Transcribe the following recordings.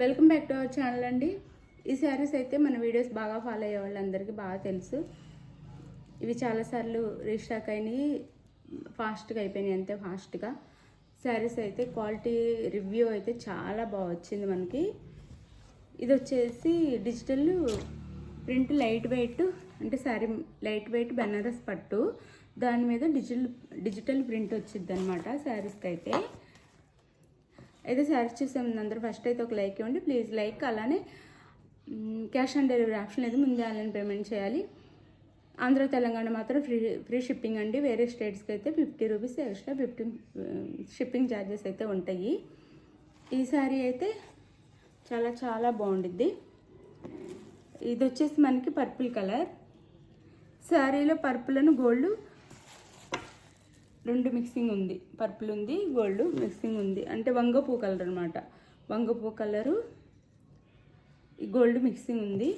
Welcome back to our channel అండి. ఈ శారీస్ అయితే మన వీడియోస్ బాగా ఫాలో అయ్యే వాళ్ళందరికీ బాగా తెలుసు. ఇవి చాలాసార్లు రీస్టాక్ అయినాయి, ఫాస్ట్గా అయిపోయినాయి, అంతే ఫాస్ట్గా. శారీస్ అయితే క్వాలిటీ రివ్యూ అయితే చాలా బాగా వచ్చింది మనకి. ఇది వచ్చేసి డిజిటల్ ప్రింట్ లైట్ వెయిట్, అంటే శారీ లైట్ వెయిట్ బెనారస్ పట్టు, దాని మీద డిజిటల్ ప్రింట్ వచ్చింది అనమాట శారీస్కి అయితే. శారీస్ చూసే ముందు అందరూ ఫస్ట్ అయితే ఒక లైక్ ఇవ్వండి ప్లీజ్. లైక్, అలానే క్యాష్ ఆన్ డెలివరీ ఆప్షన్ లేదు, ముందే ఆన్లైన్ పేమెంట్ చేయాలి. ఆంధ్ర తెలంగాణ మాత్రం ఫ్రీ షిప్పింగ్ అండి. వేరే స్టేట్స్కి అయితే 50 రూపీస్ ఎక్స్ట్రా 15 షిప్పింగ్ ఛార్జెస్ అయితే ఉంటాయి. ఈ శారీ అయితే చాలా చాలా బాగుండిద్ది. ఇది వచ్చేసి మనకి పర్పుల్ కలర్ శారీలో, పర్పుల్ అని గోల్డ్ రెండు మిక్సింగ్ ఉంది. పర్పుల్ ఉంది, గోల్డ్ మిక్సింగ్ ఉంది, అంటే వంగపూ కలర్ అనమాట. వంగపూ కలరు గోల్డ్ మిక్సింగ్ ఉంది.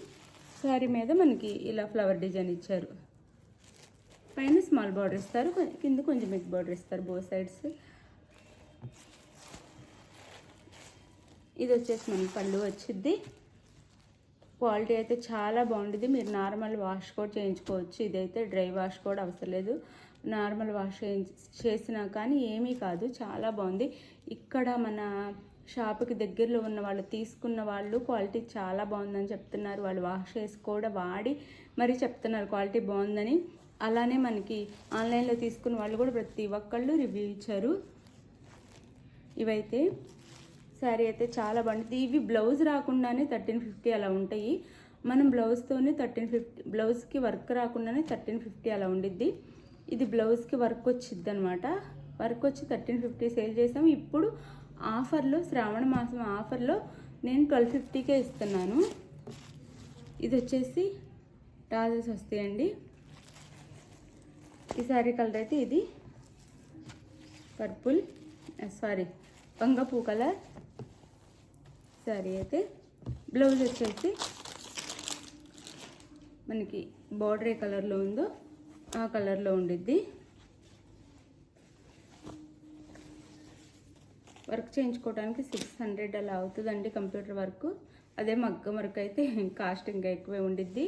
శారీ మీద మనకి ఇలా ఫ్లవర్ డిజైన్ ఇచ్చారు. పైన స్మాల్ బార్డర్ ఇస్తారు, కింద కొంచెం బిగ్ బార్డర్ ఇస్తారు బోత్ సైడ్స్. ఇది వచ్చేసి మనకి పళ్ళు వచ్చింది. క్వాలిటీ అయితే చాలా బాగుంటుంది. మీరు నార్మల్ వాష్ కూడా చేయించుకోవచ్చు. ఇదైతే డ్రై వాష్ కూడా అవసరం లేదు, నార్మల్ వాష్ చేసినా కానీ ఏమీ కాదు, చాలా బాగుంది. ఇక్కడ మన షాపుకి దగ్గరలో ఉన్న వాళ్ళు తీసుకున్న వాళ్ళు క్వాలిటీ చాలా బాగుందని చెప్తున్నారు. వాళ్ళు వాష్ చేసి కూడా వాడి మరీ చెప్తున్నారు క్వాలిటీ బాగుందని. అలానే మనకి ఆన్లైన్లో తీసుకున్న వాళ్ళు కూడా ప్రతి ఒక్కళ్ళు రివ్యూ ఇచ్చారు. ఇవైతే శారీ అయితే చాలా బాగుంటుంది. ఇవి బ్లౌజ్ రాకుండానే 1350 అలా ఉంటాయి. మనం బ్లౌజ్తోనే 1350, బ్లౌజ్కి వర్క్ రాకుండానే 1350 అలా ఉండిద్ది. ఇది బ్లౌజ్కి వర్క్ వచ్చిద్ది అనమాట. వర్క్ వచ్చి 1350 సేల్ చేసాము. ఇప్పుడు ఆఫర్లో, శ్రావణ మాసం ఆఫర్లో నేను 1250కే ఇస్తున్నాను. ఇది వచ్చేసి టాజెస్ వస్తాయండి. ఈ శారీ కలర్ అయితే ఇది పర్పుల్, వంగపూ కలర్ శారీ అయితే. బ్లౌజ్ వచ్చేసి మనకి బార్డర్ ఏ కలర్లో ఉందో ఆ కలర్లో ఉండిద్ది. వర్క్ చేయించుకోవడానికి 600 అలా అవుతుందండి కంప్యూటర్ వర్క్. అదే మగ్గం వర్క్ అయితే కాస్ట్ ఇంకా ఎక్కువే ఉండిద్ది.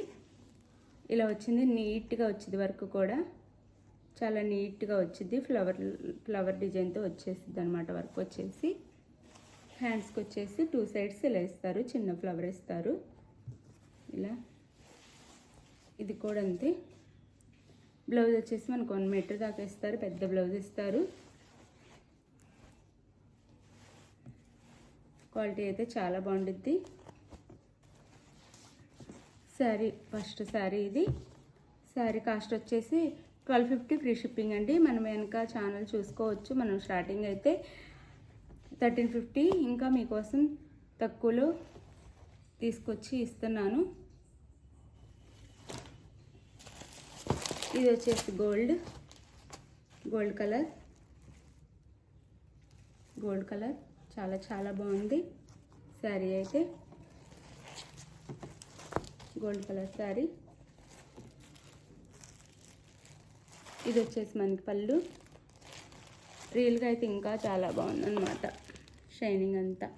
ఇలా వచ్చింది, నీట్గా వచ్చింది. వర్క్ కూడా చాలా నీట్గా వచ్చింది. ఫ్లవర్ డిజైన్తో వచ్చేసిద్ది అనమాట. వర్క్ వచ్చేసి హ్యాండ్స్కి వచ్చేసి 2 సైడ్స్ ఇలా ఇస్తారు, చిన్న ఫ్లవర్ ఇస్తారు ఇలా. ఇది కూడా అంతే. బ్లౌజ్ వచ్చేసి మనకు 1 మీటర్ దాకా ఇస్తారు, పెద్ద బ్లౌజ్ ఇస్తారు. క్వాలిటీ అయితే చాలా బాగుంటుంది. శారీ ఫస్ట్ శారీ ఇది. శారీ కాస్ట్ వచ్చేసి 1250 ఫ్రీ షిప్పింగ్ అండి. మనం వెనక ఛానల్ చూసుకోవచ్చు. మనం స్టార్టింగ్ అయితే 1350, ఇంకా మీకోసం తక్కువలో తీసుకొచ్చి ఇస్తున్నాను. ఇది వచ్చేసి గోల్డ్ కలర్ చాలా చాలా బాగుంది శారీ అయితే. Gold colour sari. ఇది వచ్చేసి మనకి పళ్ళు. రియల్గా అయితే ఇంకా చాలా బాగుంది అనమాట. షైనింగ్ అంతా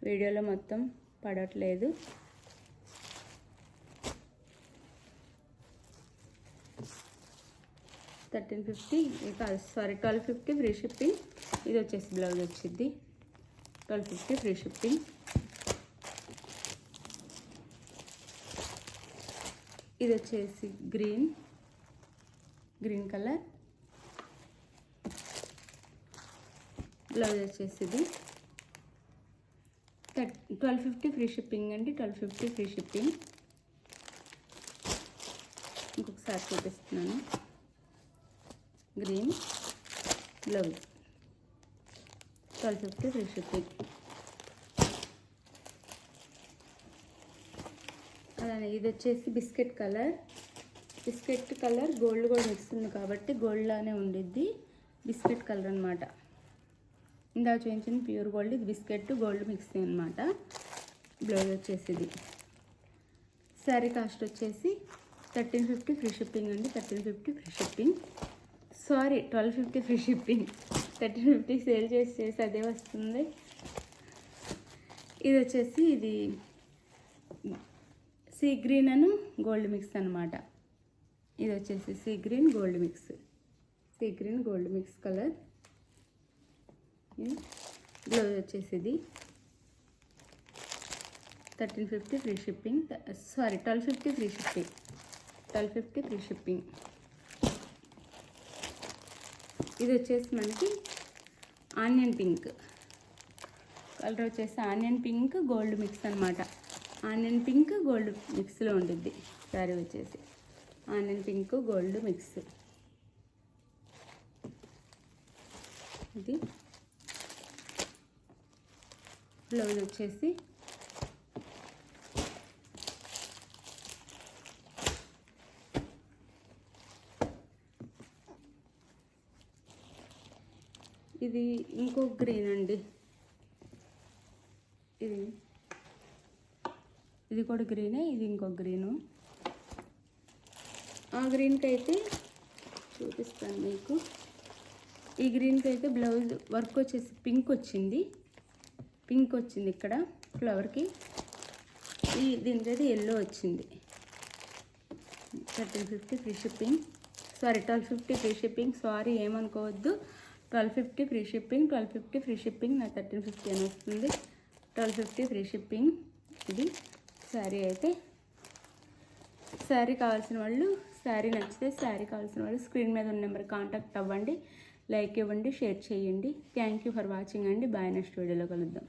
వీడియోలో మొత్తం పడట్లేదు. $1350 1250 ఫ్రీ షిప్పింగ్. ఇది వచ్చేసి బ్లౌజ్ వచ్చింది. 1250 ఫ్రీ షిప్పింగ్. ఇది వచ్చేసి గ్రీన్ కలర్. బ్లౌజ్ వచ్చేసి ఇది 1250 ఫ్రీ షిప్పింగ్ అండి. 1250 ఫ్రీ షిప్పింగ్. ఇంకొకసారి చూపిస్తున్నాను. Green blouse 1250 free shipping. అలానే ఇది వచ్చేసి బిస్కెట్ కలర్ గోల్డ్ కూడా మిక్స్ ఉంది కాబట్టి గోల్డ్ లానే ఉండిద్ది. బిస్కెట్ కలర్ అనమాట. ఇందాక చూపించింది ప్యూర్ గోల్డ్, ఇది బిస్కెట్ గోల్డ్ మిక్సింగ్ అనమాట. బ్లౌజ్ వచ్చేసి ఇది. శారీ కాస్ట్ వచ్చేసి 1350 ఫ్రీ షిప్పింగ్ అండి. 1350 free shipping. 1250 free shipping. 1350 sale చేసి అదే వస్తుంది. ఇది వచ్చేసి ఇది సీ గ్రీన్ అను గోల్డ్ మిక్స్ అనమాట. ఇది వచ్చేసి sea green gold mix colour. Blouse వచ్చేసి ఇది 1350 free shipping, sorry 1250 free shipping, 1250 free shipping. ఇది వచ్చేసి మనకి ఆనియన్ పింక్ కలర్, వచ్చేసి ఆనియన్ పింక్ గోల్డ్ మిక్స్ అనమాట. ఆనియన్ పింక్ గోల్డ్ మిక్స్లో ఉండిద్ది శారీ వచ్చేసి ఆనియన్ పింక్ గోల్డ్ మిక్స్. ఇది బ్లౌజ్ వచ్చేసి ఇది ఇంకో గ్రీన్ అండి. ఇది కూడా గ్రీనే, ఇది ఇంకో గ్రీను. ఆ గ్రీన్కి అయితే చూపిస్తాను మీకు. ఈ గ్రీన్కి అయితే బ్లౌజ్ వర్క్ వచ్చేసి పింక్ వచ్చింది ఇక్కడ ఫ్లవర్కి. దీనికైతే ఎల్లో వచ్చింది. 1350 free shipping, sorry 1250 free shipping, sorry ఏమనుకోవద్దు. 1250 ఫ్రీ షిప్పింగ్, 1250 ఫ్రీ షిప్పింగ్. నా 1350 అని వస్తుంది. 1250 ఫ్రీ షిప్పింగ్. ఇది శారీ అయితే. శారీ కావాల్సిన వాళ్ళు, శారీ నచ్చితే శారీ కావాల్సిన వాళ్ళు స్క్రీన్ మీద ఉన్న నెంబర్ కాంటాక్ట్ అవ్వండి. లైక్ ఇవ్వండి, షేర్ చేయండి. థ్యాంక్ యూ ఫర్ వాచింగ్ అండి. బాయ్. నెక్స్ట్ వీడియోలో కలుద్దాం.